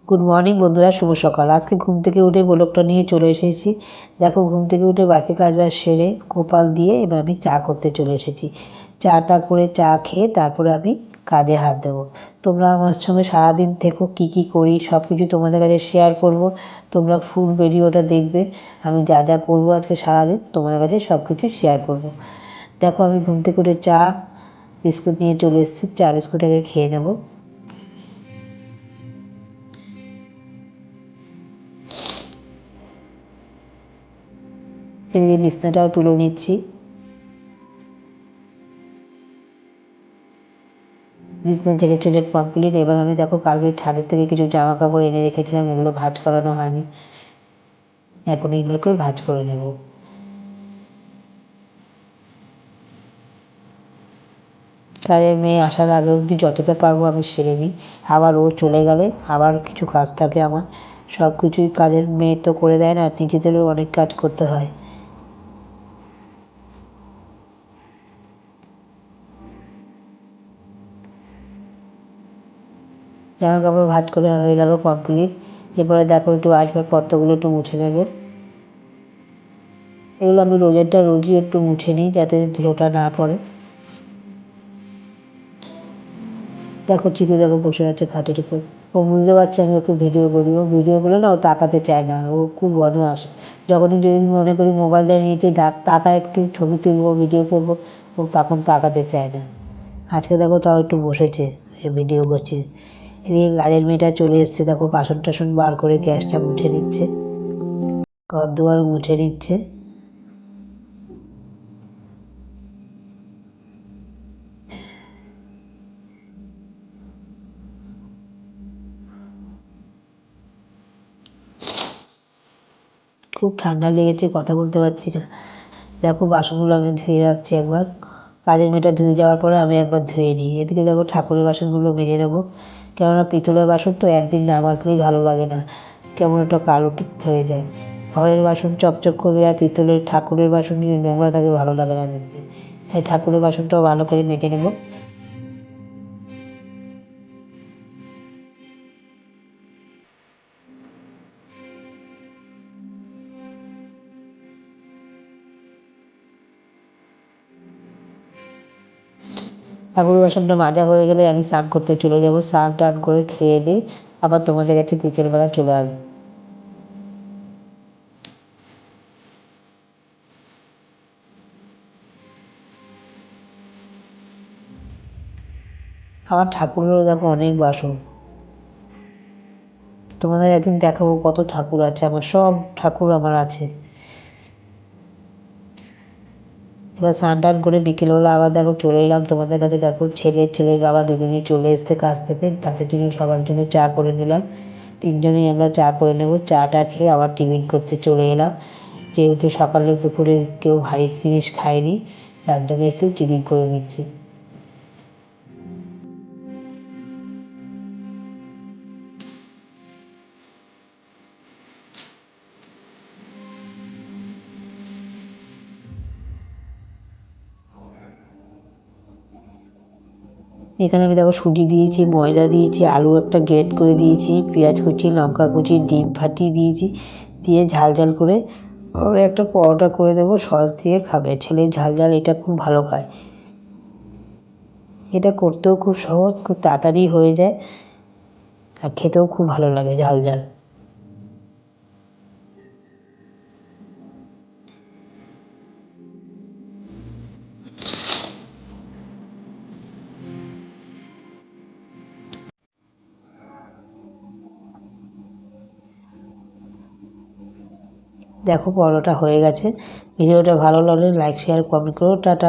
Good morning বন্ধুরা, শুভ সকাল। আজকে ঘুম থেকে উঠে ব্লগটা নিয়ে চলে এসেছি। দেখো, ঘুম থেকে উঠে বাকি কাজবাজ সেরে কপাল দিয়ে এবার আমি চা করতে চলে এসেছি। চাটা করে চা খেয়ে তারপরে আমি কাজে হাত দেবো। তোমরা আমার সঙ্গে সারাদিন থেকো, কী কী করি সব কিছু তোমাদের কাছে শেয়ার করব। তোমরা ফুল ভিডিওটা দেখবে। আমি যা যা করবো আজকে সারাদিন তোমাদের কাছে সব কিছু শেয়ার করব। দেখো, আমি ঘুম থেকে উঠে চা বিস্কুট নিয়ে চলে এসেছি। চা বিস্কুটটাকে খেয়ে নেবো। এদিকে বিছনাটাও তুলে নিচ্ছি। বিছনা ঝেড়ে টেড়ে কমপ্লিট। এবার আমি দেখো, কালকে ছাদের থেকে কিছু জামা কাপড় এনে রেখেছিলাম, এগুলো ভাঁজ করানো হয়নি, এখন এগুলোকে ভাঁজ করে নেব। কাজের মেয়ে আসার আগে অবধি যতটা পারবো আমি সেরে নিই। আবার ও চলে গেলে আবার কিছু কাজ থাকে আমার। সব কিছুই কাজের মেয়ে তো করে দেয় না, নিজেদেরও অনেক কাজ করতে হয়। জামা কাপড় ভাঁজ করে হয়ে গেল কমপ্লিট। এরপরে দেখো, একটু আসবাবপত্রগুলো একটু মুছে নেবো। এগুলো আমি রোজই একটু মুছে নিই যাতে ধুলোটা না পড়ে। দেখো, চিকু দেখো বসে আছে খাটের উপর। ও বুঝতে পারছে আমি ওকে ভিডিও করি। ও ভিডিও করলে না, ও তাকাতে চায় না, ও খুব বদমাস। যখনই যদি মনে করি মোবাইলটা নিয়েছি তাকা, একটু ছবি তুলবো, ভিডিও করবো, ও তখন তাকাতে চায় না। আজকে দেখো তাও একটু বসেছে, ভিডিও করছে। এদিকে কাজের মেয়েটা চলে এসছে। দেখো, বাসন টাসন বার করে গ্যাসটা মুছে নিচ্ছে, ঘর দুয়ার মুছে নিচ্ছে। খুব ঠান্ডা লেগেছে, কথা বলতে পারছি না। দেখো, বাসনগুলো আমি ধুয়ে রাখছি একবার। কাজের মেয়েটা ধুয়ে যাওয়ার পরে আমি একবার ধুয়ে নিই। এদিকে দেখো, ঠাকুরের বাসনগুলো মেজে নেবো। কেননা পিতলের বাসন তো একদিন না মাজলেই ভালো লাগে না, কেমন একটা কালো হয়ে যায়। ঘরের বাসন চকচক করবে, আর পিতলের ঠাকুরের বাসন যদি নোংরা থাকে ভালো লাগে না দেখতে। তাই ঠাকুরের বাসনটাও ভালো করে মেজে নেবো। ঠাকুরের বাসনটা মাজা হয়ে গেলে আমি স্নান করতে চলে যাবো। স্নান টান করে খেয়ে দিয়ে আবার তোমাদের কাছে বিকেলবেলা চলে আসবো। আমার ঠাকুরেরও দেখো অনেক বাসন। তোমাদের একদিন দেখাবো কত ঠাকুর আছে আমার, সব ঠাকুর আমার আছে। এবার স্নান টান করে বিকেলবেলা আবার দেখো চলে এলাম তোমাদের কাছে। দেখো, ছেলের বাবা দুজনেই চলে এসছে কাজ থেকে। তাদের জন্য সবার জন্য চা করে নিলাম। তিনজনেই আমরা চা করে নেবো। চাটা খেয়ে আবার টিফিন করতে চলে এলাম। যেহেতু সকালে দুপুরে কেউ ভারী জিনিস খায়নি, তার জন্য একটু টিফিন করে নিচ্ছি। এখানে আমি দেখো সুজি দিয়েছি, ময়দা দিয়েছি, আলু একটা গ্রেট করে দিয়েছি, পেঁয়াজ কুচি, লঙ্কা কুচি, ডিম ফাটিয়ে দিয়েছি। দিয়ে ঝাল ঝাল করে ওর একটা পরোটা করে দেবো, সস দিয়ে খাবে। ছেলে ঝাল ঝাল এটা খুব ভালো খায়। এটা করতেও খুব সহজ, খুব তাড়াতাড়ি হয়ে যায়, আর খেতেও খুব ভালো লাগে ঝাল ঝাল। দেখো, পরোটা হয়ে গেছে। ভিডিওটা ভালো লাগলে লাইক শেয়ার কমেন্ট করো। টাটা।